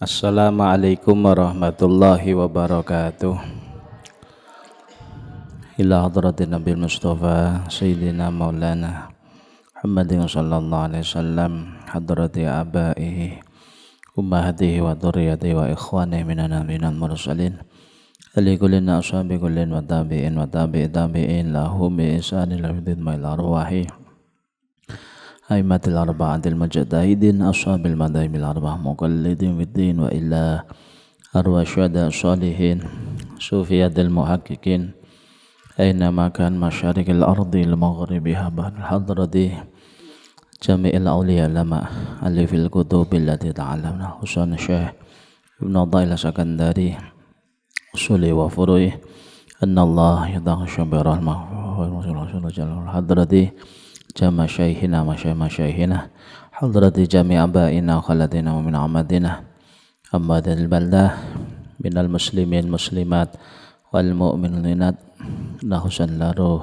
Assalamualaikum warahmatullahi wabarakatuh. Ila hadratin Nabi Mustafa Sayyidina Maulana Muhammadin sallallahu alaihi wasallam, hadrati abaihi ummahatihi wa dhurriyyatihi wa ikhwanihi minan nabiyyin mursalin ali kullin ashabi kullin wa tabi'in wa tabi'i tabi'in lahum bi ihsanin ila yaumil arwahi aimatil arba'atil mujtahidin ashabil madhahibil arba'ah muqallidin fiddin wa illa arwah syuhada sholihin sufiyatil muhaqqiqin aina makan masyarikil ardi al-maghribiha ba'd hadrati jami'il awliya lama alifil kutubil lati ta'alamna husan syekh Ibn Dhailah Sakandari usuli wa furu'i anna Allah yadahsya birahmah hadrati jama syaikhina masyaikhina hadrati jami' abaina khalatina wa min amadina ammadil baldah minal muslimin muslimat wal mu'minat nahusan laruh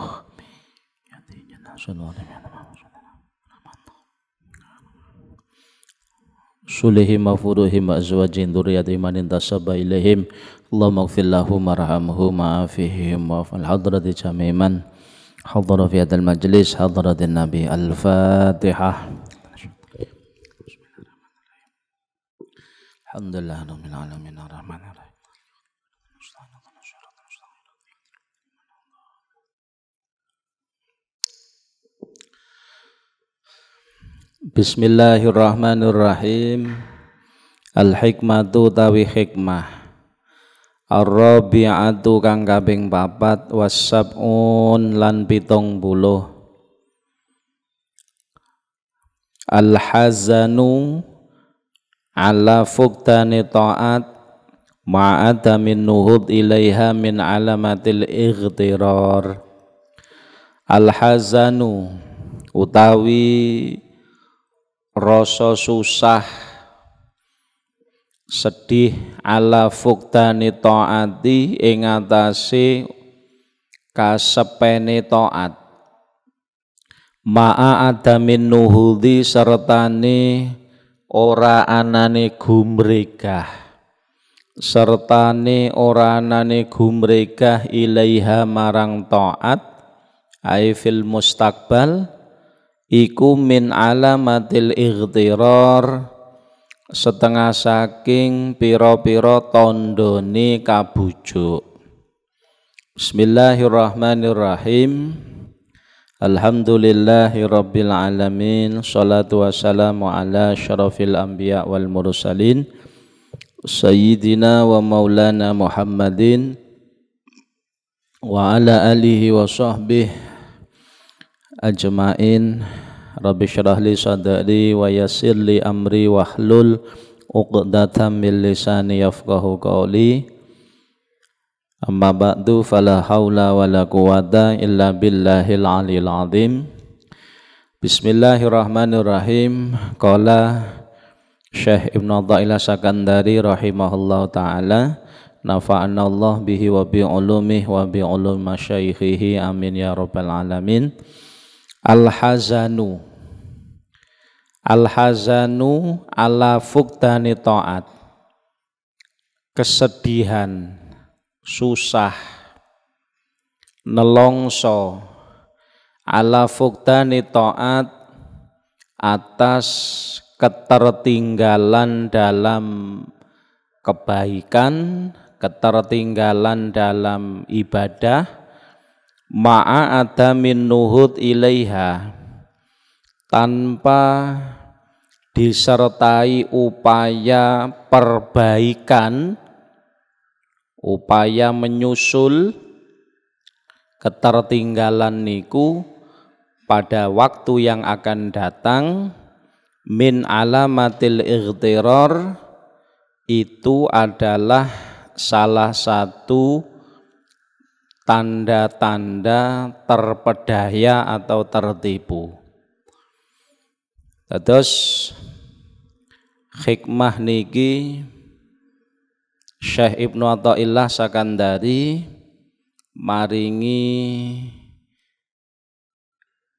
sulihim wa furuhim wa azwajin dhurriyyatihim man intasaba ilaihim Allahumma ighfir lahum warhamhum wa'afihim wa fal hadrati jami'man hadara fi hadzal majlis hadratin nabi al-fatihah. Alhamdulillah rabbil alamin arrahmanir rahim. Bismillahirrahmanirrahim. Al-hikmatu tawi hikmah ar-rabi'atu kang kaping 4 was-sab'un lan 70 al-hazanu ala fuqtani ta'at ma'adamin nuhud ilaiha min alamatil ightirar. Al-hazanu utawi rasa susah sedih ala fuqtani ta'ati ing atase kasepene ta'at ma'a adamin nuhudi sertane ora anane gumregah ilaiha marang ta'at ai fil mustaqbal iku min alamatil ightirar setengah saking pira-pira tandane kabujuk. Bismillahirrahmanirrahim. Alhamdulillahi rabbil alamin. Salatu wassalamu ala syarafil anbiya wal mursalin Sayyidina wa maulana Muhammadin wa ala alihi wa sahbihi ajmain. Rabbi syrah li sadri wa yassir li amri wahlul 'uqdatam min lisani yafqahu qawli. Amma ba'du fala haula wala quwata illa billahil aliyil azim. Bismillahirrahmanirrahim. Qala Syekh Ibn Dhailah Sakandari rahimahullahu ta'ala, nafa'anna Allah bihi wa bi ulumihi wa bi ulum masyaikhihi amin ya rabbal alamin. Al-hazanu ala fuqtani ta'at, kesedihan, susah, nelongso, ala fuqtani ta'at, atas ketertinggalan dalam kebaikan, ketertinggalan dalam ibadah, ma'a adamin nuhud ilaiha, tanpa disertai upaya perbaikan, upaya menyusul ketertinggalan niku pada waktu yang akan datang. Min alamatil ightirar, itu adalah salah satu tanda-tanda terpedaya atau tertipu. Terus hikmah niki Syekh Ibnu Athaillah Sakandari maringi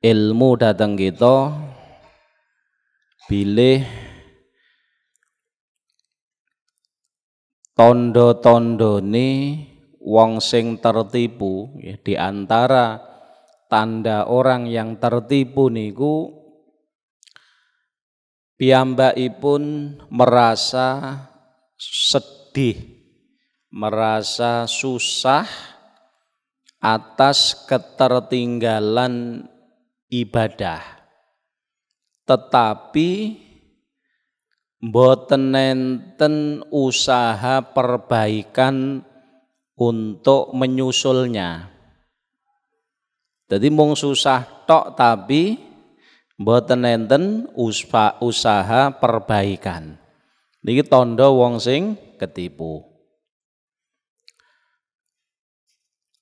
ilmu datang kita bilih tondo-tondone wong sing tertipu, ya, di antara tanda orang yang tertipu niku piyambakipun merasa sedih, merasa susah atas ketertinggalan ibadah, tetapi mboten nenten usaha perbaikan untuk menyusulnya. Jadi mung susah tok tapi mboten nenten usaha perbaikan. Niki tanda wong sing ketipu.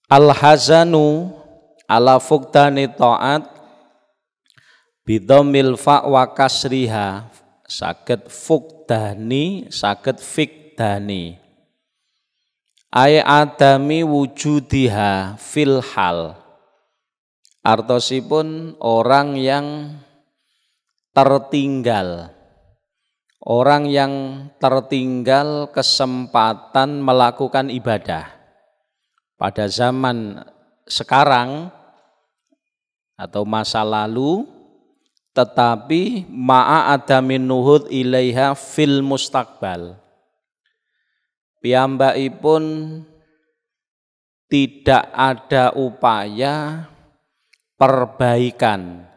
Al-hazanu ala fuqdani ta'at bidhammil fa wa kasriha, saged fuqdani saged fikdani, ay adami wujudiha fil hal, artosipun orang yang tertinggal, orang yang tertinggal kesempatan melakukan ibadah pada zaman sekarang atau masa lalu, tetapi ma'a adamin nuhud ilaiha fil mustaqbal, piyambakipun tidak ada upaya perbaikan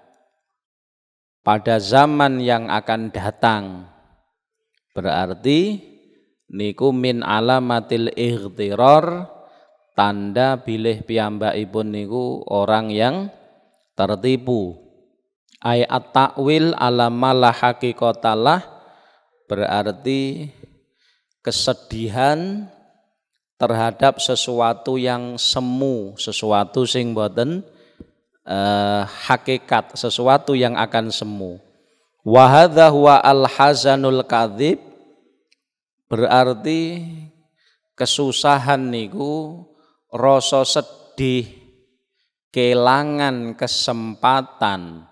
pada zaman yang akan datang. Berarti niku min alamatil ightirar, tanda bilih piyambakipun niku orang yang tertipu. Ay at-ta'wil ala ma la haqiqatalah, berarti kesedihan terhadap sesuatu yang semu, sesuatu sing boten hakikat, sesuatu yang akan semu. Wa hadza huwa al-hazanul kadzib, berarti kesusahan niku rasa sedih, kelangan kesempatan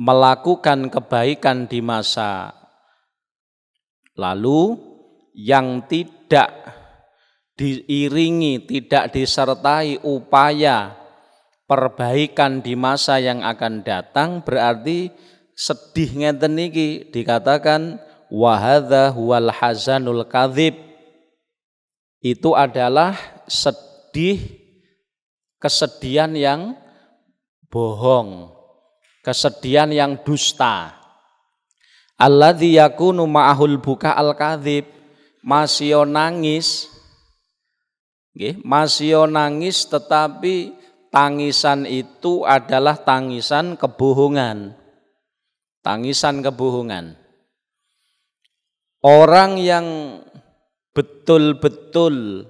melakukan kebaikan di masa lalu yang tidak diiringi, tidak disertai upaya perbaikan di masa yang akan datang. Berarti sedih ngeten niki dikatakan wa hadza huwal hazanul kadzib, itu adalah sedih, kesedihan yang bohong, kesedihan yang dusta. Alladzi yakunu ma'ahul buka al kadzib, masih nangis, nggih, masih nangis, tetapi tangisan itu adalah tangisan kebohongan. Tangisan kebohongan. Orang yang betul-betul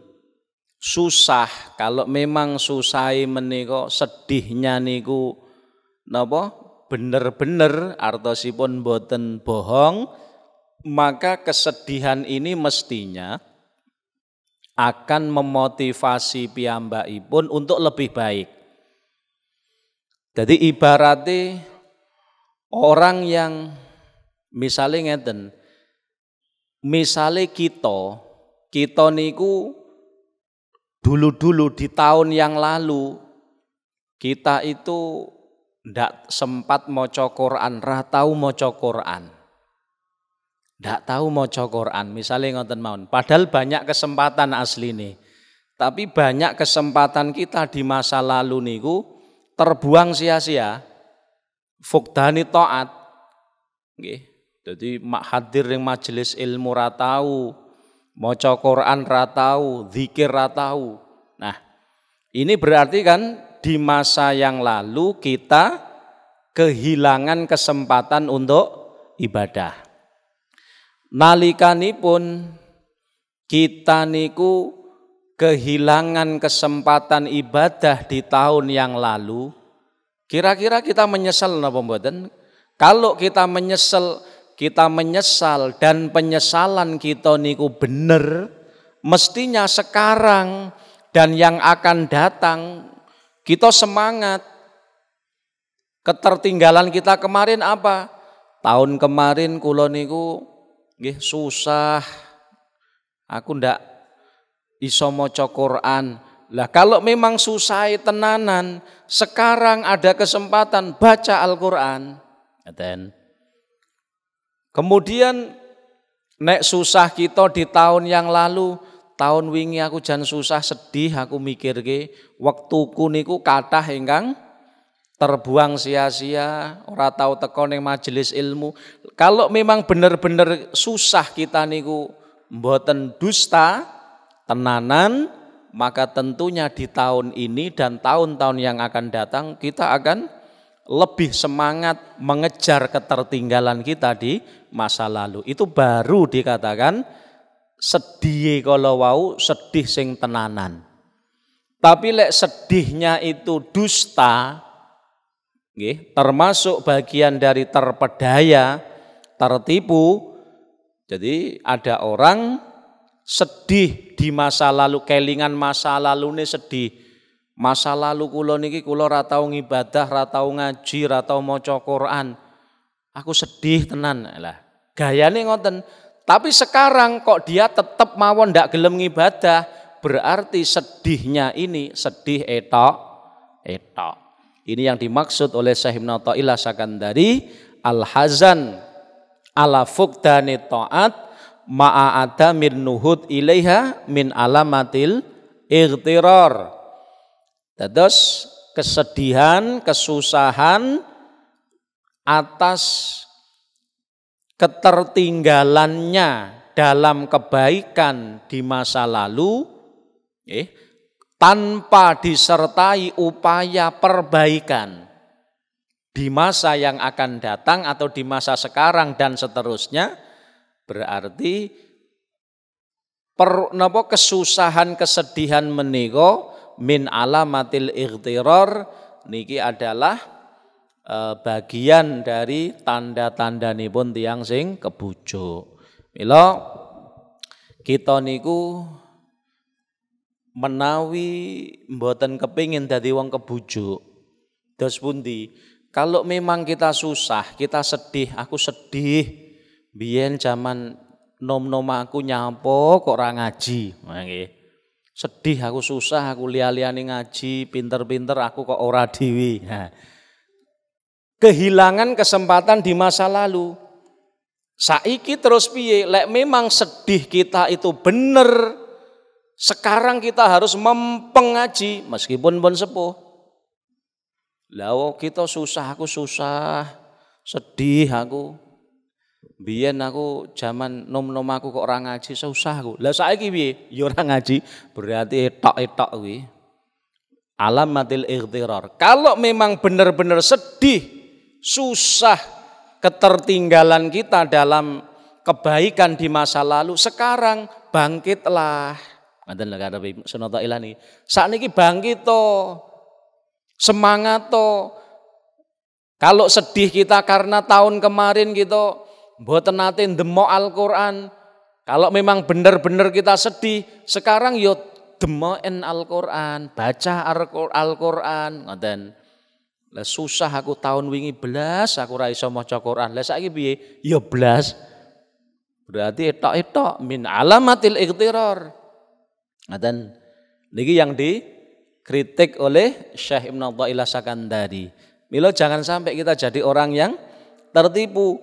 susah, kalau memang susai menika sedihnya niku napa bener-bener artosipun boten bohong, maka kesedihan ini mestinya akan memotivasi piyambakipun untuk lebih baik. Jadi ibaratnya orang yang misalnya ngeten, misalnya kita niku dulu-dulu di tahun yang lalu kita itu ndak sempat maca Quran, ra tau maca Quran. Ndak tahu maca Quran, misalnya ngoten mawon. Padahal banyak kesempatan asline. Tapi banyak kesempatan kita di masa lalu niku terbuang sia-sia. Fuqdani taat. Nggih. Jadi hadir ning majelis ilmu ra tau, maca Quran ra tau, zikir ra tau. Nah, ini berarti kan di masa yang lalu kita kehilangan kesempatan untuk ibadah. Nalikanipun kita niku kehilangan kesempatan ibadah di tahun yang lalu, kira-kira kita menyesal napa mboten? Kalau kita menyesal dan penyesalan kita niku bener, mestinya sekarang dan yang akan datang kita semangat. Ketertinggalan kita kemarin apa? Tahun kemarin kula niku nggih susah, Aku ndak iso maca Quran. Lah kalau memang susah tenanan, sekarang ada kesempatan baca Al-Qur'an. Kemudian nek susah kita di tahun yang lalu, tahun wingi aku jan susah sedih aku mikirke wektuku niku kathah ingkang terbuang sia-sia, ora tahu teko ning majelis ilmu. Kalau memang bener-bener susah kita niku mboten dusta tenanan, maka tentunya di tahun ini dan tahun-tahun yang akan datang kita akan lebih semangat mengejar ketertinggalan kita di masa lalu. Itu baru dikatakan sedih kalau wau sedih sing tenanan. Tapi lek sedihnya itu dusta, termasuk bagian dari terpedaya, tertipu. Jadi ada orang sedih di masa lalu, kelingan masa lalu ini sedih. Masa lalu kula niki kula ora tau ngibadah, ora tau ngaji, ora tau maca Quran. Aku sedih tenan lah. Gayane ngoten. Tapi sekarang kok dia tetap mawon ndak gelem ngibadah, berarti sedihnya ini sedih etok. Ini yang dimaksud oleh Syekh Ibnu Athaillah Sakandari, al-hazan ala fuqdani ta'at ma'a adamin nuhud ilaiha min alamatil ightirar. Terus kesedihan, kesusahan atas ketertinggalannya dalam kebaikan di masa lalu, tanpa disertai upaya perbaikan di masa yang akan datang atau di masa sekarang dan seterusnya, berarti kesusahan kesedihan menika min alamatil ightirar niki adalah bagian dari tanda-tandanipun tiyang sing kebujuk. Mila kita niku menawi mboten kepingin dadi wong kebujuk, dos pundi? Kalau memang kita susah, kita sedih, aku sedih, biyen zaman nom-nom aku nyampo kok ora ngaji. Sedih aku susah, aku liya-liyane ngaji, pinter-pinter aku kok ora dhewe. Kehilangan kesempatan di masa lalu. Saiki terus piye? Lek memang sedih kita itu bener, sekarang kita harus mempengaji meskipun pun sepuh. Lah kita susah, aku susah, sedih aku. Biyen aku zaman nom-nom aku kok ora ngaji, susah aku. Lah saiki piye? Ya ora ngaji, berarti etok-etok kuwi. Alamatil ightirar. Kalau memang benar-benar sedih, susah, ketertinggalan kita dalam kebaikan di masa lalu, sekarang bangkitlah. Ngoten lho karo Ibnu Athaillah niki. Sakniki bangkit to. Semangat to. Kalau sedih kita karena tahun kemarin kita mboten nate ndemok Al-Qur'an. Kalau memang benar-benar kita sedih, sekarang yo demoken Al-Qur'an, baca Al-Qur'an, ngoten. Lah susah aku tahun wingi blas aku ora iso maca Qur'an. Lah saiki piye? Ya blas. Berarti etok-etok min alamatil ightirar. Ngoten. Niki yang dikritik oleh Syekh Ibnu Athaillah Sakandari. Mila jangan sampai kita jadi orang yang tertipu.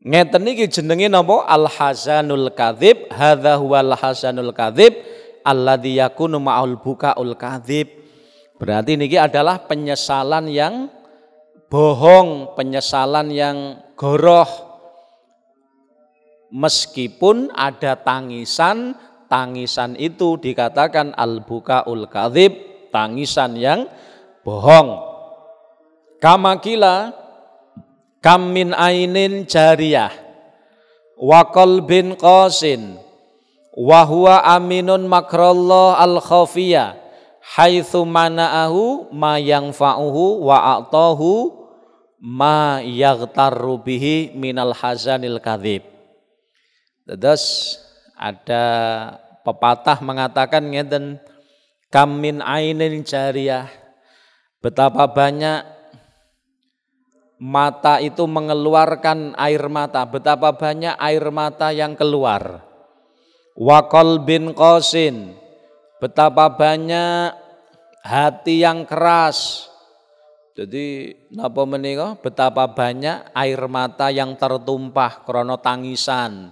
Ngeten niki jenenge napa? Al-hazanul kadzib. Hadza huwal hazanul kadzib alladzi yakunu ma'al bukaul kadzib. Berarti niki adalah penyesalan yang bohong, penyesalan yang goroh. Meskipun ada tangisan, tangisan itu dikatakan al-bukaul kadzib, tangisan yang bohong. Kamakila kam min ainin jariyah wa qalbin qasin wa huwa aminun makrallah al-khafiyah haitsu mana'ahu ma yanfa'uhu wa a'tahu ma yaghtarru bihi minal hazanil kadzib. Terus ada pepatah mengatakan ngeten, kam min ainin jariyah, betapa banyak mata itu mengeluarkan air mata, betapa banyak air mata yang keluar. wa qalbin qasin, betapa banyak hati yang keras. Jadi napa menika, betapa banyak air mata yang tertumpah krana tangisan,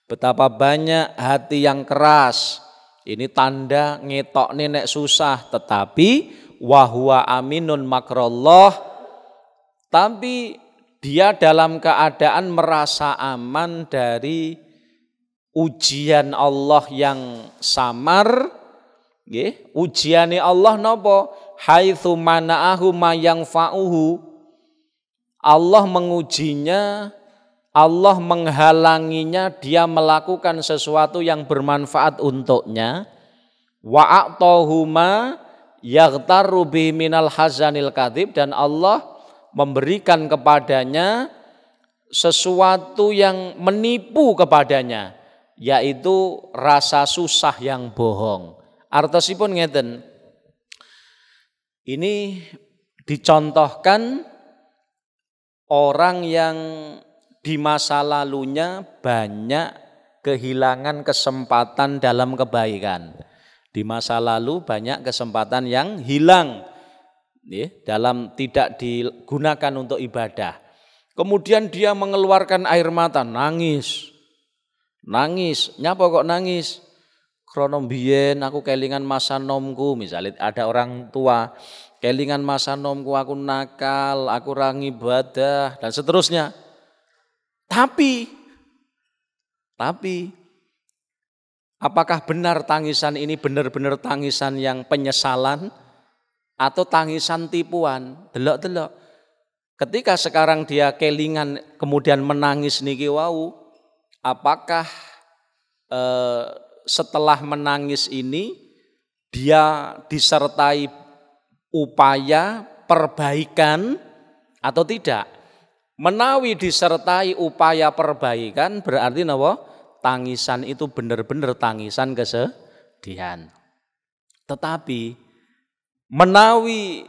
betapa banyak hati yang keras. Ini tanda ngetokne nek susah, tetapi wahwa aminun makrallah, tapi dia dalam keadaan merasa aman dari ujian Allah yang samar. Nggih, ujiane Allah napa? Haitsu mana'ahu ma yanfa'uhu. Allah mengujinya, Allah menghalanginya dia melakukan sesuatu yang bermanfaat untuknya. Wa a'tahu ma yaghtaru bi minal hazanil kadzib, dan Allah memberikan kepadanya sesuatu yang menipu kepadanya, yaitu rasa susah yang bohong. Artosipun ngeten. Ini dicontohkan orang yang di masa lalunya banyak kehilangan kesempatan dalam kebaikan. Di masa lalu banyak kesempatan yang hilang dalam tidak digunakan untuk ibadah. Kemudian dia mengeluarkan air mata, nangis. Nangis, nyapa kok nangis? Krono mbiyen aku kelingan masa nomku, misalnya ada orang tua, kelingan masa nomku aku nakal, aku ra ngibadah dan seterusnya. Tapi apakah benar tangisan ini benar-benar tangisan yang penyesalan atau tangisan tipuan? Delok-delok. Ketika sekarang dia kelingan kemudian menangis niki wau, apakah setelah menangis ini dia disertai upaya perbaikan atau tidak? Menawi disertai upaya perbaikan berarti napa? Tangisan itu benar-benar tangisan kesedihan. Tetapi menawi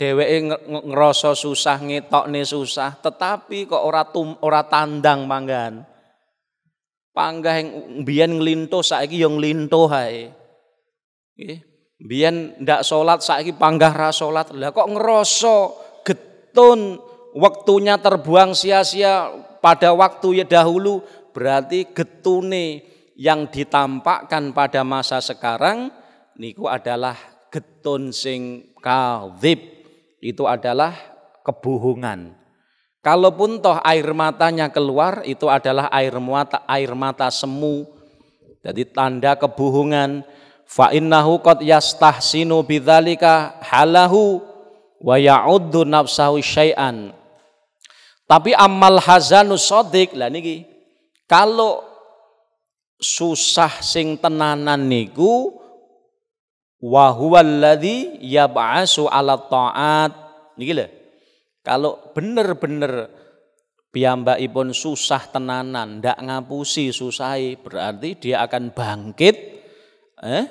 dheweke ngerasa susah, ngetokne susah, tetapi kok ora tandang manggan. Panggah mbiyen nglintuh saiki ya nglintuh ae. Nggih. Mbiyen ndak salat saiki panggah ra salat. Lah kok ngerasa getun, waktunya terbuang sia-sia pada waktu ya dahulu, berarti getune yang ditampakkan pada masa sekarang niku adalah getun sing kadzib, itu adalah kebohongan. Kalaupun toh air matanya keluar, itu adalah air mata semu. Jadi tanda kebohongan. Fa innahu qad yastahsinu bidzalika halahu wa ya'uddu nafsahu syai'an. Tapi amal hazanus shadiq, lah niki kalau susah sing tenanan niku wa huwal ladzi yab'asu 'ala ta'at. Niki lho. Kalau bener-bener piyambakipun susah tenanan, ndak ngapusi susai, berarti dia akan bangkit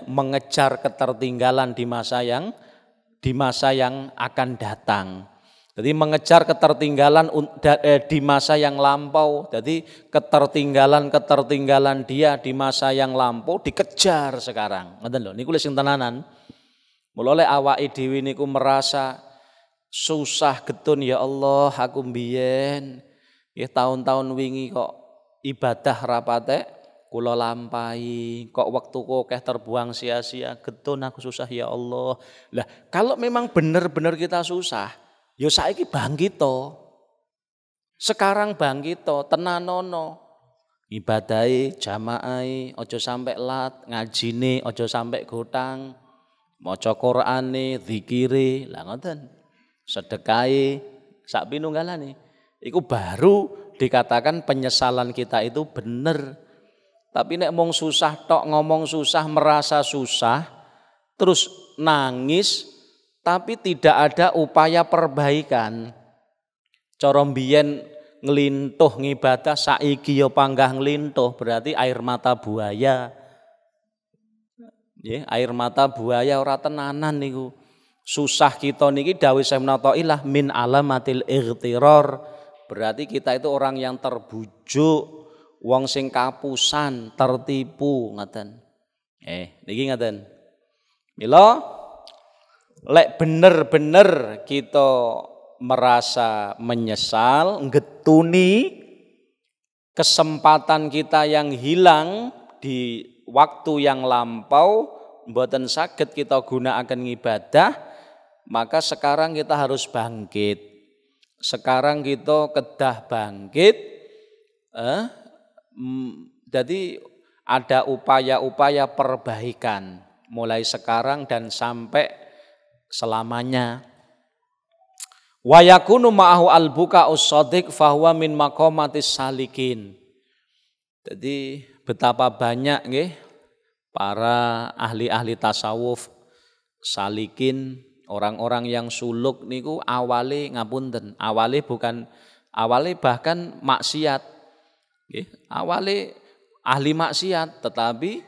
mengejar ketertinggalan di masa yang akan datang. Jadi mengejar ketertinggalan di masa yang lampau. Jadi ketertinggalan dia di masa yang lampau dikejar sekarang. Ngoten lho, niku sing tenanan. Mula lek awake dhewe niku merasa susah getun, ya Allah aku mbiyen ya tahun-tahun wingi kok ibadah rapate kula lampahi, kok waktuku akeh terbuang sia-sia, getun aku susah ya Allah. Lah kalau memang benar-benar kita susah, ya saiki bangkit to. Sekarang bangkit to, tenanono. Ibadahe, jamaahe aja sampe lat, ngajine aja sampe gotang, maca Qur'ane, zikire, lah ngoten. Sedekahe sak pinunggalane iku baru dikatakan penyesalan kita itu bener. Tapi nek mung susah tok, ngomong susah, merasa susah, terus nangis tapi tidak ada upaya perbaikan. Cara mbiyen nglintuh ngibadah, saiki ya panggah nglintuh, berarti air mata buaya. Nggih, air mata buaya ora tenanan niku. Susah kita niki dawuh Syekh Munathailah min alamatil ightirar, berarti kita itu orang yang terbujuk, wong sing kapusan, tertipu ngaten. Niki ngaten. Mila lek bener-bener kita merasa menyesal, getuni kesempatan kita yang hilang di waktu yang lampau, mboten saged kita gunakaken ibadah, maka sekarang kita harus bangkit. Sekarang kita kedah bangkit. Jadi ada upaya-upaya perbaikan mulai sekarang dan sampai selamanya. Wa yakunu ma'ahu al-buka us-shadiq fahuwa min maqamatis salikin. Jadi betapa banyak nggih para ahli-ahli tasawuf salikin, orang-orang yang suluk niku awale ngapunten, awale bahkan maksiat. Nggih, awale ahli maksiat tetapi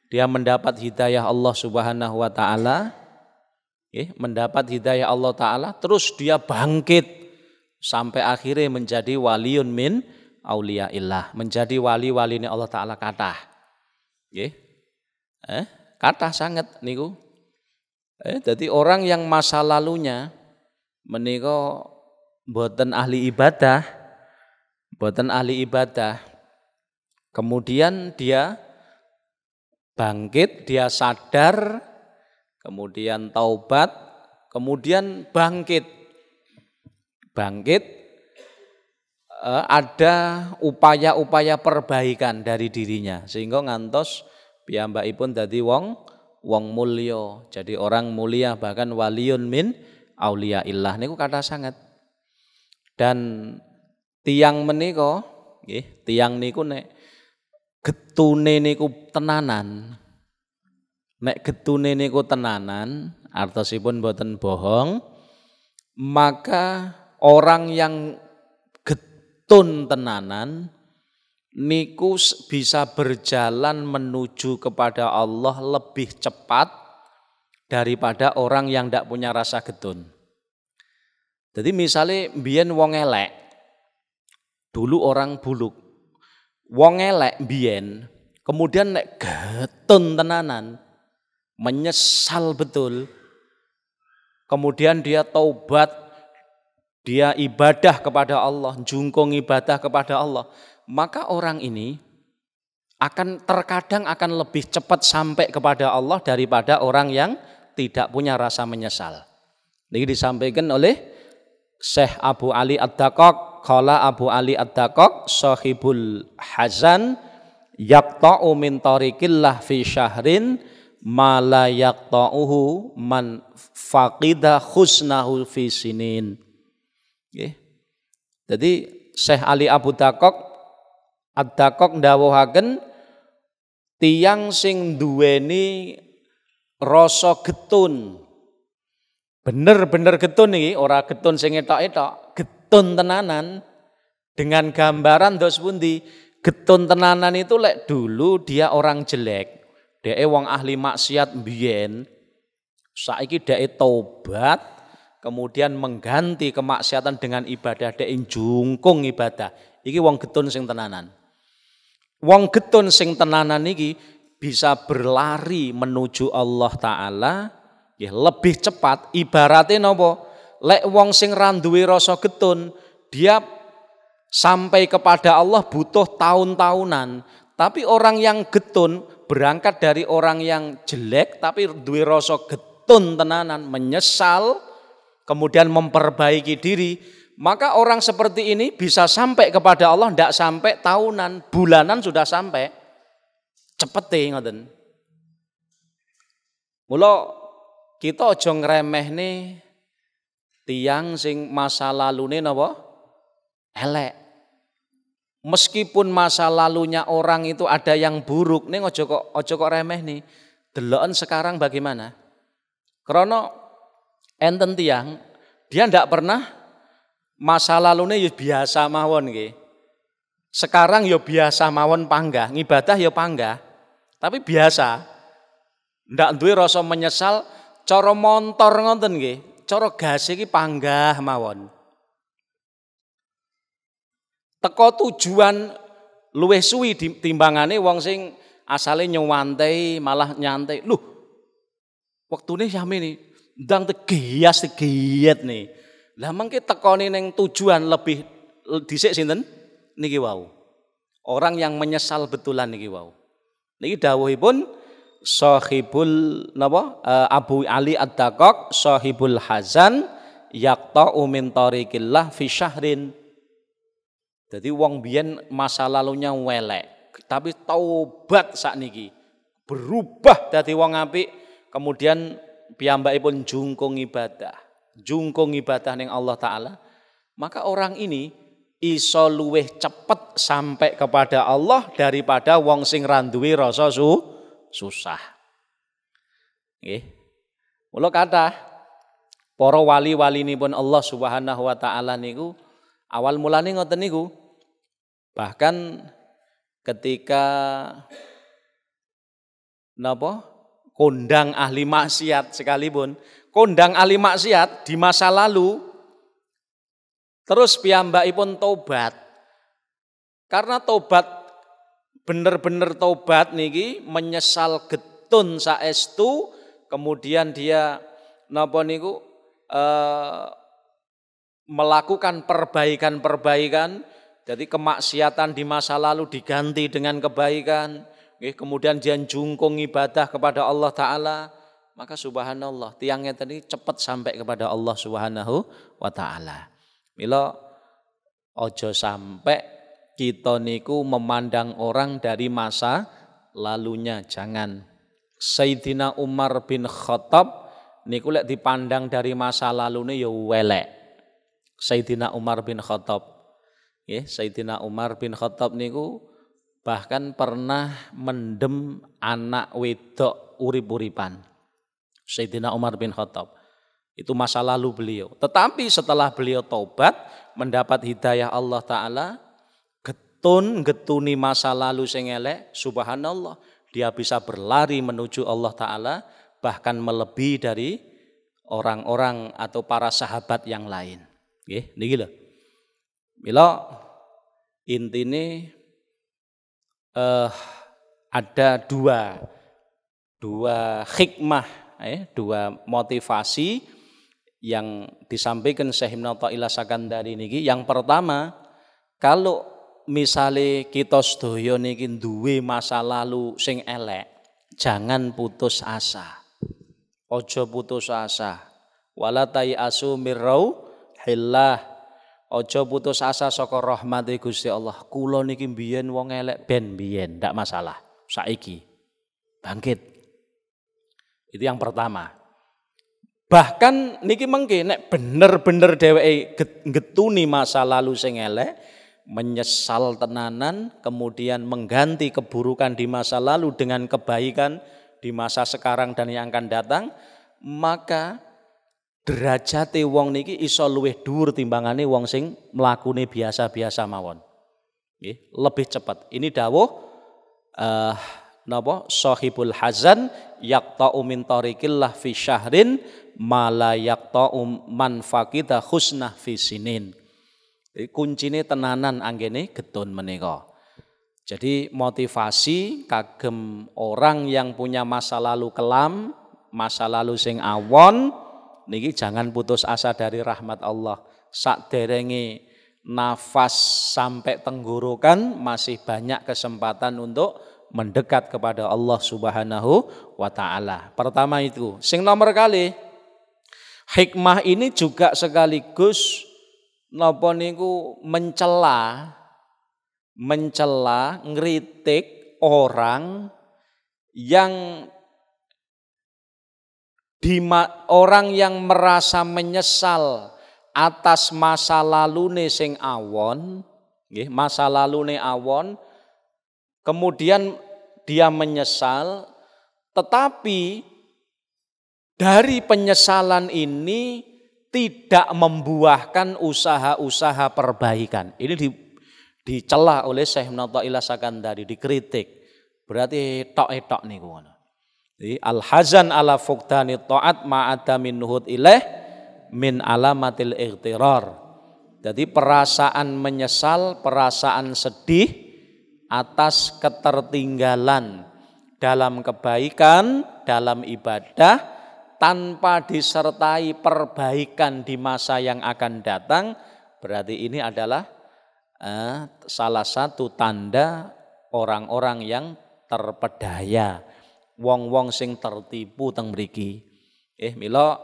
dia mendapat hidayah Allah Subhanahu wa taala. Mendapat hidayah Allah Ta'ala, terus dia bangkit sampai akhirnya menjadi waliun min auliyaillah, menjadi wali-wali Allah Ta'ala kathah. Kathah sangat niku. Jadi orang yang masa lalunya menika boten ahli ibadah, kemudian dia bangkit, dia sadar, kemudian taubat, kemudian bangkit, ada upaya-upaya perbaikan dari dirinya sehingga ngantos piyambakipun dadi wong mulya, jadi orang mulia, bahkan waliun min auliyaillah niku kathah sanget. Dan tiyang menika nggih, tiyang niku nek getune niku tenanan. Nek getune niku tenanan, artosipun boten bohong, maka orang yang getun tenanan niku bisa berjalan menuju kepada Allah lebih cepat daripada orang yang ndak punya rasa getun. Jadi misalnya mbiyen wong elek, dulu orang buluk, wong elek mbiyen, kemudian nek getun tenanan, menyesal betul, kemudian dia taubat, dia ibadah kepada Allah, jungkung ibadah kepada Allah, maka orang ini terkadang akan lebih cepat sampai kepada Allah daripada orang yang tidak punya rasa menyesal. Ini disampaikan oleh Syekh Abu Ali Ad-Daqqaq, qala Abu Ali Ad-Daqqaq sahibul hazan yaqta'u min tariqillah fi syahrin ma la yaqta'uhu man faqida husnahu fi sinin. Jadi Syekh Ali Abu Ad-Daqqaq ndawuhaken tiyang sing duweni rasa getun, bener-bener getun iki, ora getun sing etok-etok, getun tenanan, dengan gambaran dos pundi, getun tenanan itu lek dulu dia orang jelek. Dhek wong ahli maksiat mbiyen, saiki dhek tobat, kemudian mengganti kemaksiatan dengan ibadah, dhek jungkung ibadah. Iki wong getun sing tenanan. Wong getun sing tenanan iki bisa berlari menuju Allah Ta'ala ya lebih cepat. Ibaratnya napa? Lek wong sing ra duwe rasa getun, dia sampai kepada Allah butuh tahun-tahunan. Tapi orang yang getun berangkat dari orang yang jelek tapi duwe rasa getun tenanan, menyesal, kemudian memperbaiki diri, maka orang seperti ini bisa sampai kepada Allah ndak sampai tahunan, bulanan sudah sampai. Cepete ngoten. Mula kita aja ngremehne tiyang sing masa lalune napa? Elek. Meskipun masa lalunya orang itu ada yang buruk, ning aja kok remeh nih. Deloken sekarang bagaimana? Karena enten tiyang, dia ndak pernah masa lalunya ya biasa mawon nggih. Sekarang ya biasa mawon panggah, ngibadah ya panggah. Tapi biasa. Ndak duwe rasa menyesal, cara montor ngoten nggih. Cara gas iki panggah mawon. Teko tujuan luwih suwi timbangane wong sing asale nyewantai malah nyantai. Loh, wektune sami ndang tegiyas tegiyet nih. Lah mengke tekoni ning tujuan lebih dhisik sinten? Niki wau. Orang yang menyesal betulan niki wau. Niki dawuhipun sahibul napa Abu Ali Ad-Daqqaq sahibul hazan yaqta'u min tariqillah fi syahrin. Jadi wong biyen masa lalunya welek, tapi taubat sakniki berubah dadi wong apik, kemudian piyambakipun jungkung ibadah ning Allah taala, maka orang ini iso luweh cepet sampai kepada Allah daripada wong sing randuwe rasa susah. Nggih. Mula kathah para wali-walinipun Allah Subhanahu wa taala niku awal mulane ngoten niku. Bahkan ketika kondang ahli maksiat sekalipun, kondang ahli maksiat di masa lalu terus piyambakipun tobat. Karena tobat bener-bener tobat niki menyesal getun saestu, kemudian dia melakukan perbaikan-perbaikan. Jadi kemaksiatan di masa lalu diganti dengan kebaikan. Kemudian dia jungkung ibadah kepada Allah Ta'ala. Maka subhanallah tiangnya tadi cepat sampai kepada Allah Subhanahu wa Ta'ala. Mila ojo sampai kita niku memandang orang dari masa lalunya. Jangan. Sayyidina Umar bin Khattab niku lek dipandang dari masa lalune ya welek. Sayyidina Umar bin Khattab. Sayyidina Umar bin Khattab niku bahkan pernah mendem anak wedok urip-uripan. Sayyidina Umar bin Khattab. Itu masa lalu beliau. Tetapi setelah beliau taubat, mendapat hidayah Allah Ta'ala, getuni masa lalu sing elek, subhanallah, dia bisa berlari menuju Allah Ta'ala, bahkan melebihi dari orang-orang atau para sahabat yang lain. Niki lho. Mila intine ada dua hikmah, dua motivasi yang disampaikan Syekh Ibnu Athaillah Sakandari niki. Yang pertama, kalau misalnya kita sedaya niki duwe masa lalu sing elek, jangan putus asa. Ojo putus asa. Wala tayasu mirrauhillah. Ojo putus asa saka rahmate Gusti Allah. Kula niki mbiyen wong elek ben mbiyen, ndak masalah. Saiki bangkit. Itu yang pertama. Bahkan niki mengke nek bener-bener dheweke getuni masa lalu sing elek, menyesal tenanan, kemudian mengganti keburukan di masa lalu dengan kebaikan di masa sekarang dan yang akan datang, maka derajate wong niki iso luwih dhuwur timbangane wong sing mlakune biasa-biasa mawon. Nggih, lebih cepat. Ini dawuh sahibul hazan yaqta'u min tariqillah fi syahrin ma la yaqta'u man faqida husnah fi sinin. Jadi kuncine tenanan anggene getun menika. Jadi motivasi kagem orang yang punya masa lalu kelam, masa lalu sing awon, niki jangan putus asa dari rahmat Allah. Sakderenge nafas sampai tenggorokan masih banyak kesempatan untuk mendekat kepada Allah Subhanahu wa Ta'ala. Pertama itu. Sing nomor kali, hikmah ini juga sekaligus napa niku mencela ngritik orang yang orang yang merasa menyesal atas masa lalune sing awon, nggih, masa lalune awon, kemudian dia menyesal, tetapi dari penyesalan ini tidak membuahkan usaha-usaha perbaikan. Ini dicela oleh Syekh Ibnu Athaillah Sakandari, dikritik. Berarti tok-tok niku ngono. Al-hazan ala fuqdani ta'at ma'ada min nuhud ilaih min alamatil ightirar. Jadi perasaan menyesal, perasaan sedih atas ketertinggalan dalam kebaikan, dalam ibadah, tanpa disertai perbaikan di masa yang akan datang, berarti ini adalah salah satu tanda orang-orang yang terpedaya, wong-wong sing tertipu teng mriki. Mila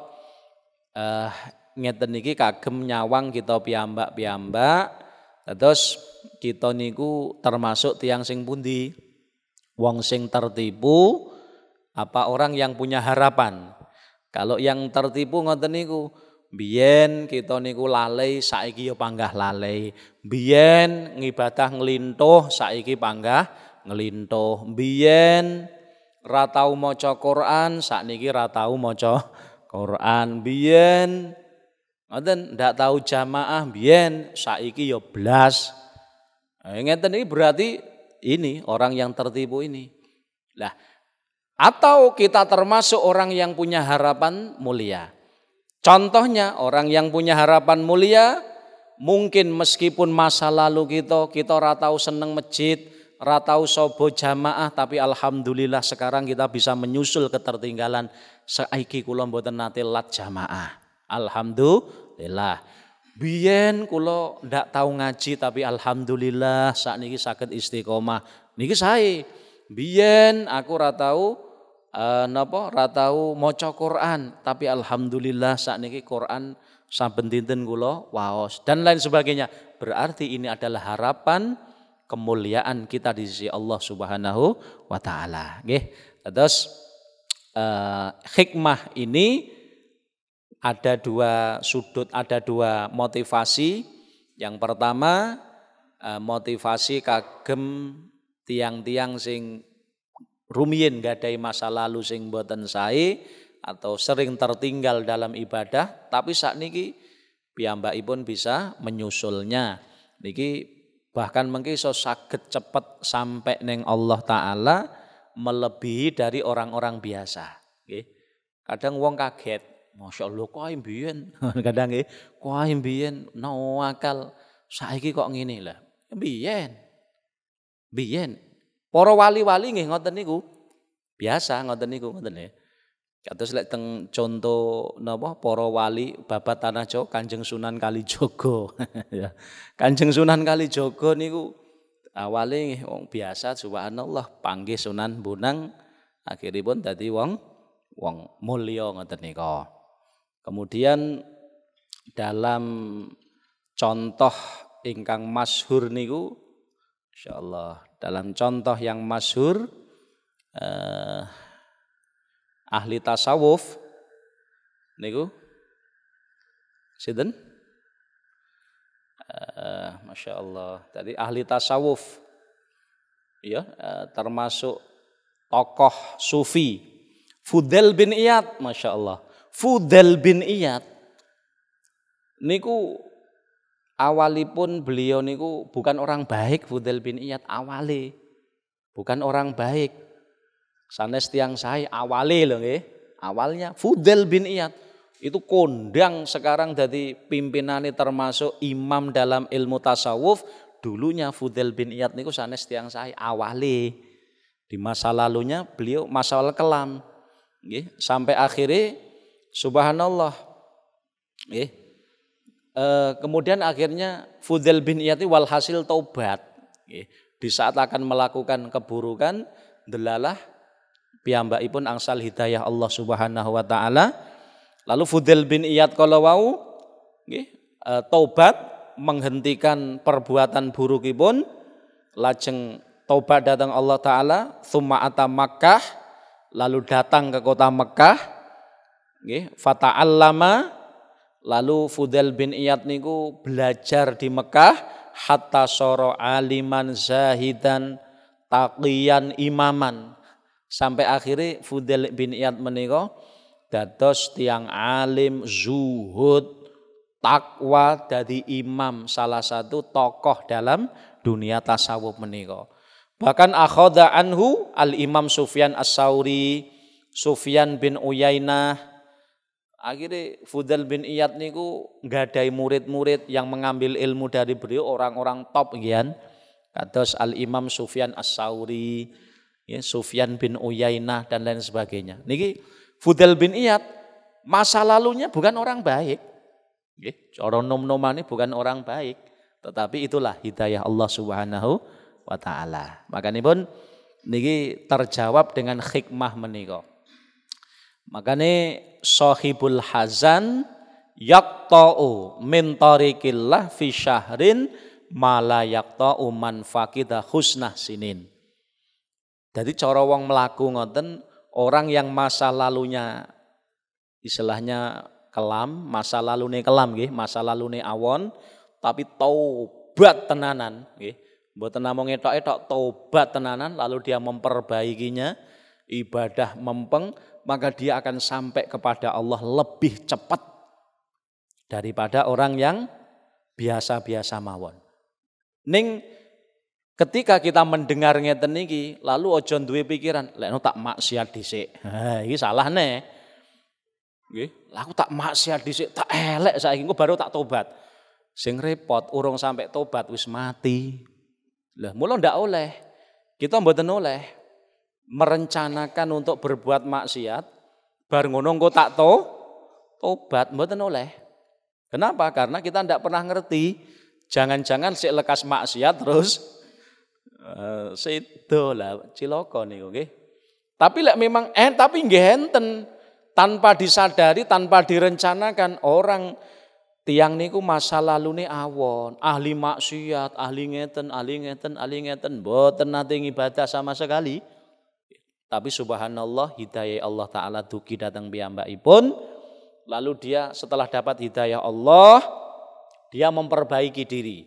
ngeten niki kagem nyawang kita piyambak-piyambak, terus kita niku termasuk tiang sing pundi? Wong sing tertipu apa orang yang punya harapan? Kalau yang tertipu ngoten niku, biyen kita niku lalai, saiki ya panggah lalai. Biyen ngibadah nglintuh, saiki panggah nglintuh. Biyen ra tau maca Quran, sakniki ra tau maca Quran. Biyen ngoten ndak tahu jamaah, biyen saiki ya blas. Ngeten iki berarti ini orang yang tertipu ini. Lah, atau kita termasuk orang yang punya harapan mulia. Contohnya orang yang punya harapan mulia, mungkin meskipun masa lalu kita ora tahu seneng masjid, ora tahu sobo jamaah, tapi alhamdulillah sekarang kita bisa menyusul ketertinggalan. Saiki kula mboten nate lat jamaah. Alhamdulillah. Biyen kula ndak tahu ngaji tapi alhamdulillah sakniki saged istiqomah. Niki sae. Biyen aku ora tahu ora tahu maca Quran tapi alhamdulillah sakniki Quran saben dinten kula waos dan lain sebagainya. Berarti ini adalah harapan kemuliaan kita di sisi Allah Subhanahu wa taala. Nggih. Terus hikmah ini ada dua sudut, ada dua motivasi. Yang pertama motivasi kagem tiang-tiang sing rumiyin gadai masa lalu sing boten sae atau sering tertinggal dalam ibadah, tapi sakniki piyambakipun bisa menyusulnya. Niki bahkan mengki iso saged cepet sampai neng Allah Ta'ala melebihi dari orang-orang biasa. Kadang wong kaget. Masya Allah kok ae mbiyen kadang nggih kok ae mbiyen no akal saiki kok ngene lah mbiyen para wali-wali nggih ngoten niku biasa ngoten niku ngoten ya. Kados lek teng contoh napa para wali babat tanah Jawa Kanjeng Sunan Kalijaga ya. Kanjeng Sunan Kalijaga niku awale nggih wong biasa subhanallah panggih Sunan Bonang akhiripun dadi wong mulya ngoten nika. Kemudian dalam contoh ingkang masyhur niku insyaallah dalam contoh yang masyhur ahli tasawuf niku sinten? Masya Allah. Tadi ahli tasawuf ya termasuk tokoh sufi Fudail bin Iyad, Masya Allah. Fudail bin Iyad niku awalipun beliau niku bukan orang baik. Fudail bin Iyad awali bukan orang baik. Sanes tiang sae awale lho nggih. Awalnya Fudail bin Iyad itu kondang sekarang jadi pimpinane termasuk imam dalam ilmu tasawuf. Dulunya Fudail bin Iyad niku sanes tiang sae awale. Di masa lalunya beliau masalah kelam. Nggih, sampai akhirnya subhanallah. Nggih. Kemudian akhirnya Fudail bin Iyad walhasil taubat. Nggih. Di saat akan melakukan keburukan delalah piyambakipun angsal hidayah Allah Subhanahu wa taala. Lalu Fudail bin Iyad kala wau nggih taubat menghentikan perbuatan burukipun, lajeng taubat datang Allah taala, tsumma ata Makkah, lalu datang ke kota Mekah nggih, fata'allama, lalu Fudail bin Iyad niku belajar di Mekah hatta soro aliman zahidan taqiyan imaman, sampai akhirnya Fudail bin Iyad menika dados tiang alim, zuhud, takwa, dadi imam, salah satu tokoh dalam dunia tasawuf menika. Bahkan akhadha anhu al-Imam Sufyan As-Sauri, Sufyan bin Uyainah. Akhirnya Fudail bin Iyad niku nggadahi murid-murid yang mengambil ilmu dari beliau, orang-orang top nggih. Kados Al-Imam Sufyan As-Sauri, ya, Sufyan bin Uyainah dan lain sebagainya. Niki Fudail bin Iyad masa lalunya bukan orang baik. Nggih, cara nom-nomane bukan orang baik, tetapi itulah hidayah Allah Subhanahu wa taala. Makanipun niki terjawab dengan hikmah menika. Makane Shahibul Hazan yaqta'u min tariqillah fi syahrin ma la yaqta'u man faqida husnah sinin. Jadi cara wong mlaku ngoten, orang yang masa lalunya istilahnya kelam, masa lalune kelam nggih, masa lalune awon, tapi taubat tenanan nggih. Mboten namung etok-etok, taubat tenanan lalu dia memperbaikinya, ibadah mempeng, maka dia akan sampai kepada Allah lebih cepat daripada orang yang biasa-biasa mawon. Ning ketika kita mendengar ngeten iki, lalu ojo duwe pikiran, lek no tak maksiat dhisik. Ha, iki salah ne. Nggih, aku tak maksiat dhisik, tak elek saiki engko baru tak tobat. Sing repot urung sampai tobat wis mati. Lah mula ndak oleh. Kita mboten oleh merencanakan untuk berbuat maksiat, bar ngono engko tak tobat, mboten oleh. Kenapa? Karena kita ndak pernah ngerti. Jangan-jangan sik lekas maksiat terus sedo lah cilaka niku nggih. Tapi lek memang tapi nggih enten tanpa disadari, tanpa direncanakan orang tiang niku masa lalune awon, ahli maksiat, ahli ngeten, mboten nate ibadah sama sekali. Tapi subhanallah hidayah Allah taala dugi datang piyambakipun, lalu dia setelah dapat hidayah Allah, dia memperbaiki diri.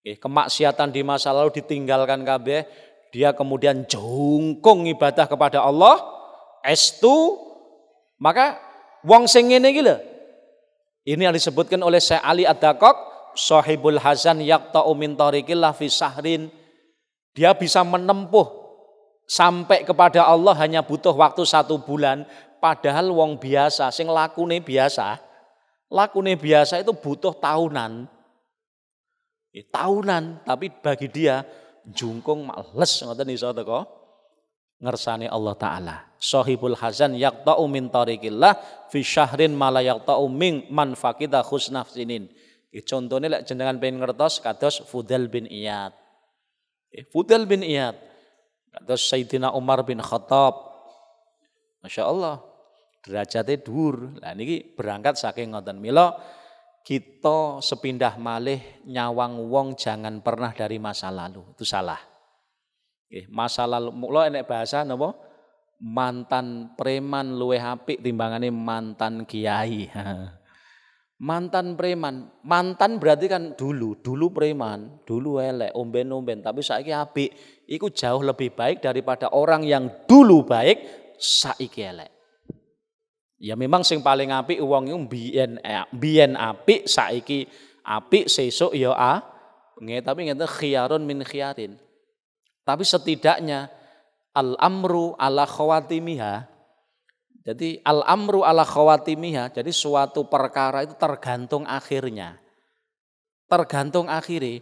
Kemaksiatan di masa lalu ditinggalkan kabeh, dia kemudian jungkung ibadah kepada Allah, estu, maka wong sing ngene iki lho. Ini yang disebutkan oleh Syekh Ali Ad-Daqqaq, Shahibul Hazan yaqta'u min tariqillah fi sahrin. Dia bisa menempuh sampai kepada Allah hanya butuh waktu 1 bulan, padahal wong biasa sing lakune biasa itu butuh tahunan. Tahunan, tapi bagi dia jungkung males ngoten iso teko ngersane Allah taala. Shahibul Hazan yaqta'u min tariqillah fi syahrin ma la yaqta'u min man faqida husnah sinin. Contone lek jenengan pengen ngertos kados Fudail bin Iyad. Fudail bin Iyad kados Sayyidina Umar bin Khattab. Masya Allah, derajatnya dhuwur. Lah niki berangkat saking ngoten. Mila kita sepindah malih nyawang wong jangan pernah dari masa lalu. Itu salah. Masa lalu mula enek bahasa napa? Mantan preman luwih apik timbangane mantan kiai. Mantan preman, mantan berarti kan dulu preman, dulu elek, omben-omben, tapi saiki apik. Iku jauh lebih baik daripada orang yang dulu baik saiki elek. Ya memang sing paling apik wong iku biyen apik, saiki apik, sesuk ya tapi ngene khiyarun min khiyarin. Tapi setidaknya al-amru ala khawatimiha. Jadi al-amru ala khawatimiha, jadi suatu perkara itu tergantung akhirnya. Tergantung akhirnya.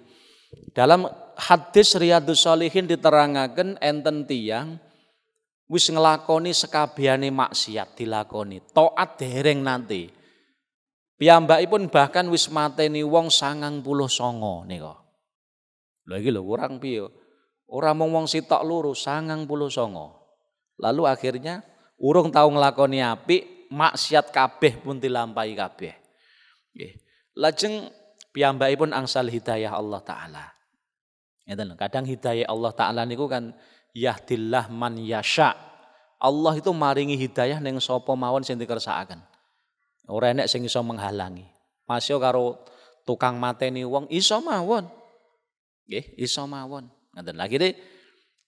Dalam hadis Riyadhus Shalihin diterangaken enten tiyang wis nglakoni sekabehane maksiat dilakoni, taat dereng nanti. Piyambakipun bahkan wis mateni wong 99 nika. Lha iki lho kurang piye? Ora mung wong sitok loro 99. Lalu akhirnya urung tau nglakoni apik, maksiat kabeh pun dilampahi kabeh. Nggih. Lajeng piyambakipun angsal hidayah Allah taala. Ngeten lho, kadang hidayah Allah taala niku kan yahdillah man yasha. Allah itu maringi hidayah ning sapa mawon sing dikersakaken. Ora enek sing iso menghalangi. Masya karo tukang mateni wong iso mawon. Nggih, iso mawon. Ngoten lagi deh,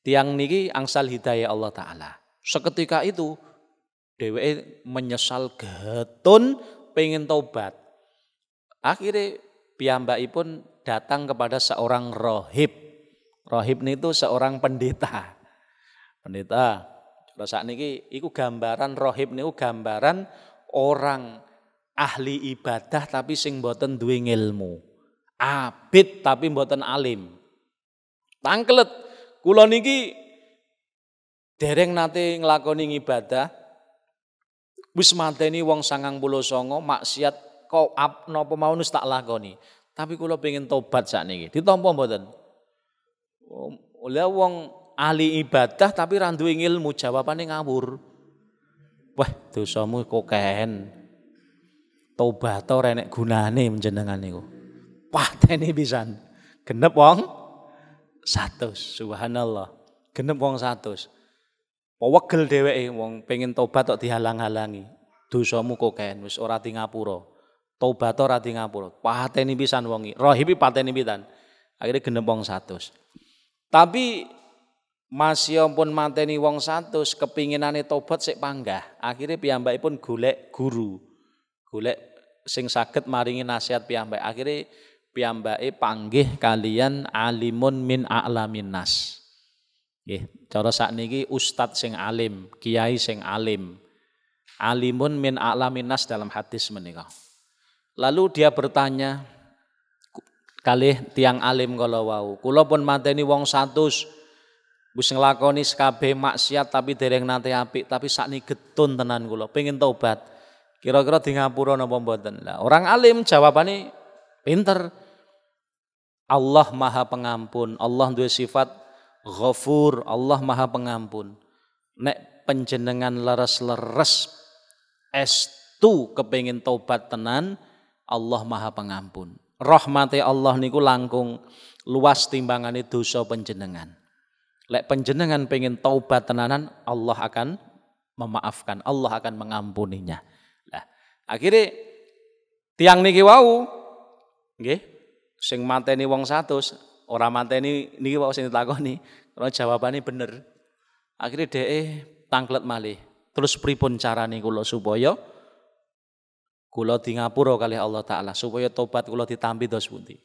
tiang niki angsal hidayah Allah taala. Seketika itu dheweke menyesal getun pengen taubat. Akhirnya piyambakipun datang kepada seorang rohib. Rohib itu seorang pendeta. Pendeta. Terus sakniki iku gambaran rohib niku gambaran orang ahli ibadah tapi sing mboten duwe ilmu. Abid tapi mboten alim. Tangklet. Kula niki dereng nate nglakoni ibadah. Wis mateni wong 99 maksiat kok napa mau wis tak lakoni. Tapi kula pengen tobat sakniki. Ditampa mboten? Oleh wong ahli ibadah tapi ra duwe ilmu, jawabane ngawur. Wah, dosamu kokehen. Tobat ora enek gunane menjenengan niku. Pateni pisan. Genep wong 100. Subhanallah. Genep wong 100. Pewegel dheweke wong pengen tobat kok dihalang-halangi. Dosamu kokehen wis ora di ngapura. Tobat ora di ngapura. Pateni pisan wong iki. Rahibi pateni pisan. Akhire genep wong 100. Tapi masih pun mateni wong 100 kepinginane tobat sik panggah. Akhire piyambakipun golek guru. Golek sing saged maringi nasihat piyambak. Akhire piyambake panggih kalian alimun min a'lamin nas. Nggih, cara sakniki ustad sing alim, kiai sing alim. Alimun min a'lamin nas dalam hadis menika. Lalu dia bertanya kalih tiang alim kala wau, kula pun mateni wong 100 wis nglakoni kabeh maksiat tapi dereng nate apik, tapi sakniki getun tenan kula, pengen tobat. Kira-kira di ngapura napa mboten? Lah orang alim jawabane pinter. Allah Maha Pengampun, Allah duwe sifat Ghafur, Allah Maha Pengampun. Nek panjenengan leres-leres estu kepengin tobat tenan, Allah Maha Pengampun. Rahmate Allah niku langkung luas timbangane dosa panjenengan. Lek panjenengan pengen taubat tenanan, Allah akan memaafkan, Allah akan mengampuninya. Lah, akhirnya tiang niki wau nggih sing mateni wong 100 ora mateni niki wae sing ditakoni, karena jawabane bener. Akhire dhek tangklet malih. Terus pripun carane kula supaya kula di ngapura kalih Allah taala, supaya tobat kula ditampi dos pundi?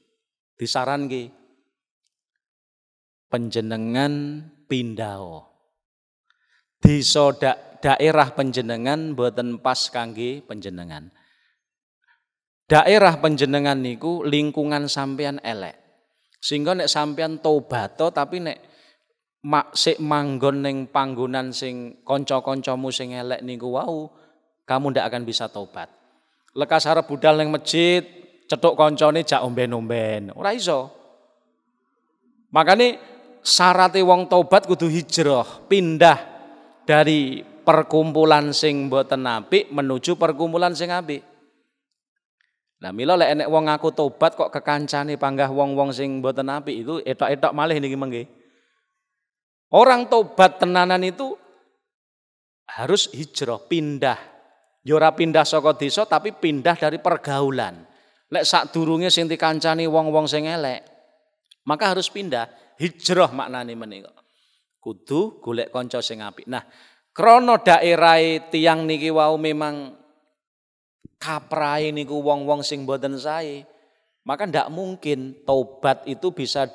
Disaranke panjenengan pindah. Desa daerah panjenengan mboten pas kangge panjenengan. Daerah panjenengan niku lingkungan sampean elek. Sehingga nek sampean tobato tapi nek sik manggon ning panggonan sing kanca-kancamu sing elek niku wau, kamu ndak akan bisa tobat. Lekas arep budal ning masjid, cetuk kancane jak omben-omben, ora iso. Makane syaraté wong tobat kudu hijrah, pindah dari perkumpulan sing mboten apik menuju perkumpulan sing apik. Nah mila lek enek wong ngaku tobat kok kekancane panggah wong-wong sing mboten apik itu etok-etok malih niki mengke. Orang tobat tenanan itu harus hijrah, pindah. Ya ora pindah saka desa tapi pindah dari pergaulan. Lek sadurunge sing dikancani wong-wong sing elek, maka harus pindah. Hijrah maknane menika. Kudu golek kanca sing apik. Nah, krana daerahe tiyang niki wau memang kaprahe niku wong-wong sing mboten sae, maka ndak mungkin tobat itu bisa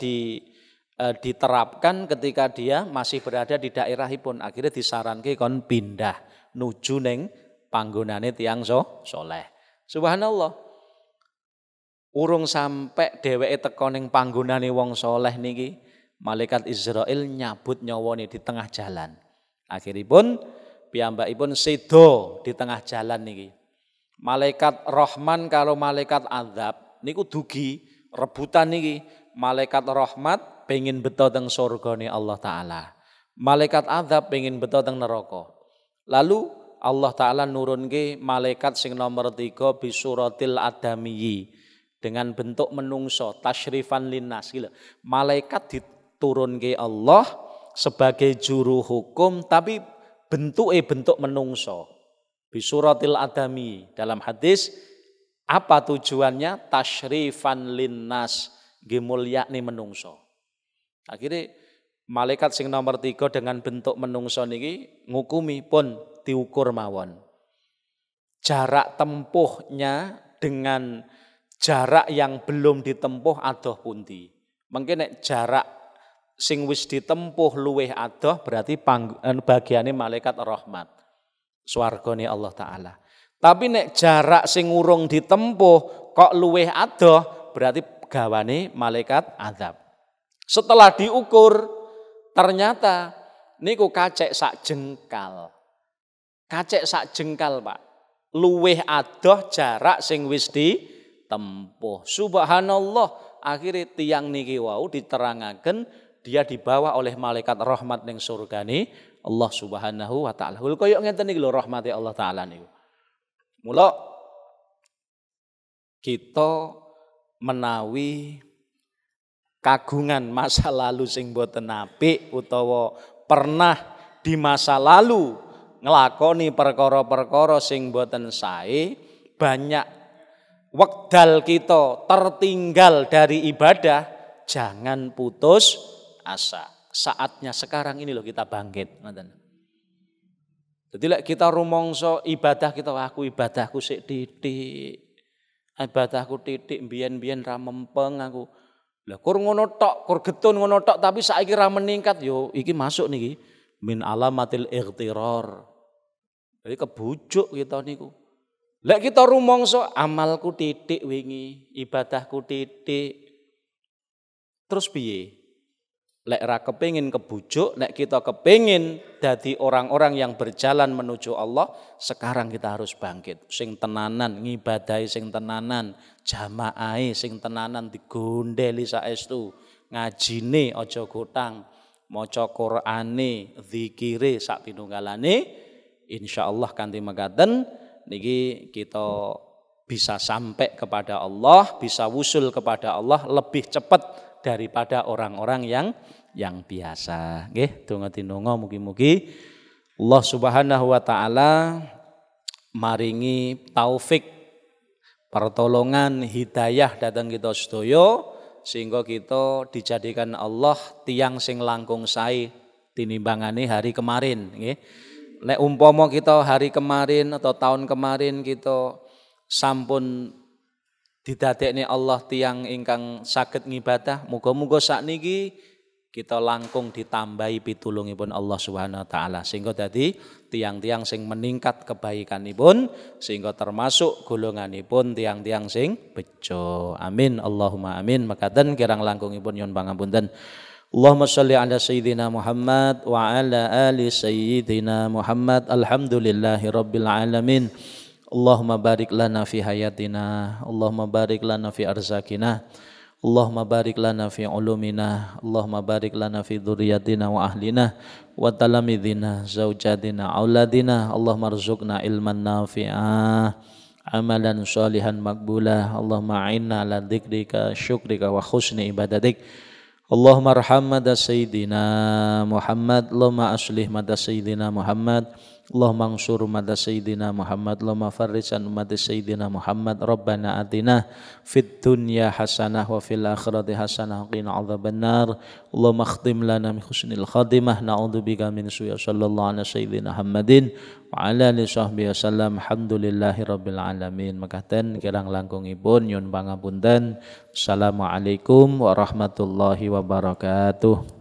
diterapkan ketika dia masih berada di daerahipun. Akhirnya disaranke kon pindah nuju ning panggonane tiyang saleh. Subhanallah. Urung sampai dheweke teka ning panggonane wong saleh niki, malaikat Israil nyabut nyawane di tengah jalan. Akhiripun piyambakipun sedo di tengah jalan niki. Malaikat Rahman karo malaikat Azab niku dugi rebutan niki. Malaikat Rahmat pengin beto teng surgane Allah taala. Malaikat Azab pengin beto teng neraka. Lalu Allah taala nurunke malaikat sing nomor 3 bisuratil adamiyyi dengan bentuk menungso tasyrifan linnas. Malaikat diturunke Allah sebagai juru hukum tapi bentuke bentuk menungso. Bisuratil adami dalam hadis apa tujuannya? Tasyrifan linnas, nggih mulyane menungso. Akhirnya malaikat sing nomor 3 dengan bentuk menungso niki ngukumi pun diukur mawon. Jarak tempuhnya dengan jarak yang belum ditempuh adoh pundi. Mungkin nek jarak sing wis ditempuh luweh adoh berarti bagiane malaikat rahmat. Swargane Allah taala. Tapi nek jarak sing urung ditempuh kok luweh adoh berarti gawane malaikat azab. Setelah diukur ternyata niku kacek sak jengkal. Kacek sak jengkal, Pak. Luweh adoh jarak sing wis ditempuh. Subhanallah, akhirnya tiang niki wau diterangaken dia dibawa oleh malaikat rahmat ning surgane Allah Subhanahu wa taala. Koyo ngeten niki lho rahmate Allah taala niku. Mula kita menawi kagungan masa lalu sing boten apik utawa pernah di masa lalu ngelakoni perkara-perkara sing boten sae, banyak wekdal kita tertinggal dari ibadah, jangan putus asa. Saatnya sekarang ini loh kita bangkit. Jadi kita rumongso ibadah kita, aku ibadahku sik titik. Ibadahku titik mbiyen-mbiyen ra mempeng aku. Lah kur ngono tok, kur getun ngono tok tapi saiki ra meningkat yo iki masuk niki min alamatil ightirar. Jadi kebujuk kita niku. Lek kita rumongso amalku titik wingi, ibadahku titik. Terus piye? Lek ra kepengin kebujuk, lek kita kepengin dadi orang-orang yang berjalan menuju Allah, sekarang kita harus bangkit. Sing tenanan ngibadahi sing tenanan, jamaahe sing tenanan digondeli saestu, ngajine aja gotang, maca Qur'ane, zikire sak pinunggalane. Insyaallah kanthi mekaten niki kita bisa sampai kepada Allah, bisa wusul kepada Allah lebih cepat daripada orang-orang yang biasa. Nggih, donga tinonga mugi-mugi Allah Subhanahu wa taala maringi taufik, pertolongan, hidayah datang kita sedaya sehingga kita dijadikan Allah tiang sing langkung sae tinimbangane hari kemarin, nggih. Nek umpama kita hari kemarin atau tahun kemarin kita sampun didadekne Allah tiang ingkang saged ngibadah, muga-muga sakniki kita langkung ditambahi pitulungipun Allah Subhanahu wa taala sehingga dadi tiang-tiang sing meningkat kebaikanipun sehingga termasuk golonganipun tiang-tiang sing bejo. Amin Allahumma amin. Mekaten kirang langkungipun nyuwun pangapunten. Allahumma sholli ala sayyidina Muhammad wa ala ali sayyidina Muhammad. Alhamdulillahi rabbil alamin. Allahumma barik lana fi hayatina, Allahumma barik lana fi arzakina, Allahumma barik lana fi ulumina, Allahumma barik lana fi dzurriyyatina wa ahlina wa talamidina zaujatina auladina. Allahumma rzuqna ilman nafi'ah, amalan sholihan maqbulah. Allahumma a'inna ala dzikrika syukrika wa husni ibadatik. Allahumma arham mada sayyidina Muhammad, Allahumma aslih mada sayyidina Muhammad, Allahumma ansur mada sayyidina Muhammad, Allahumma farrij an ummati sayyidina Muhammad. Rabbana atina fid dunya hasanah wa fil akhirati hasanah wa qina adzabannar. Allahumma khtim lana min husnil khatimah, na'udzubika min su'i. Sallallahu ala sayyidina Muhammadin wa ala alihi sahbihi wasallam. Alhamdulillahi rabbil alamin. Mekaten kirang langkungipun nyuwun pangapunten. Assalamualaikum warahmatullahi wabarakatuh.